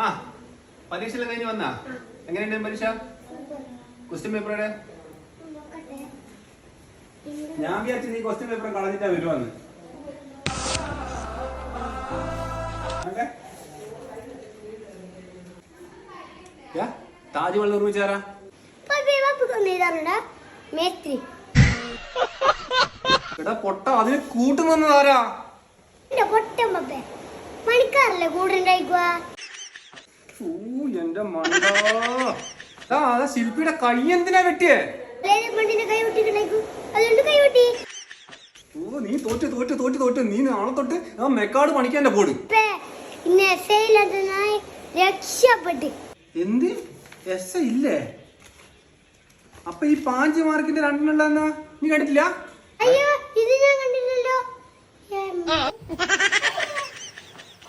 ആ പരീക്ഷയെല്ലാം കഴിഞ്ഞ് വന്നാ എങ്ങനെയുണ്ട് പരീക്ഷ? ക്വസ്റ്റ്യൻ പേപ്പറുടെ ഞാൻ വിചാരിച്ചു നീ ക്വസ്റ്റ്യൻ പേപ്പർ കളഞ്ഞിട്ടാ വരുവാന്ന്. താജ്മഹൽ നിർമ്മിച്ചാരാ? എടാ പൊട്ട അതിന് കൂട്ടുന്നതാരാ? പണിക്കാരല്ലേ കൂടെ എന്റെ മണ്ടാ ശില്പിയുടെ കൈ എന്തിനാ വെട്ടിയേ? ഓ നീ തോറ്റ് തോറ്റ് തോറ്റ് തോറ്റ് നീ നാളെ തൊട്ട് ആ മെക്കാട് പണിക്കാന്റെ പോട്. രക്ഷപ്പെട്ട് എന്ത് എസ് ഇല്ലേ? അപ്പൊ ഈ 5 മാർക്കിന്റെ 2 ഉണ്ടെന്നാ നീ കണ്ടിട്ടില്ല? അയ്യോ ഇത് ഞാൻ കണ്ടില്ലല്ലോ.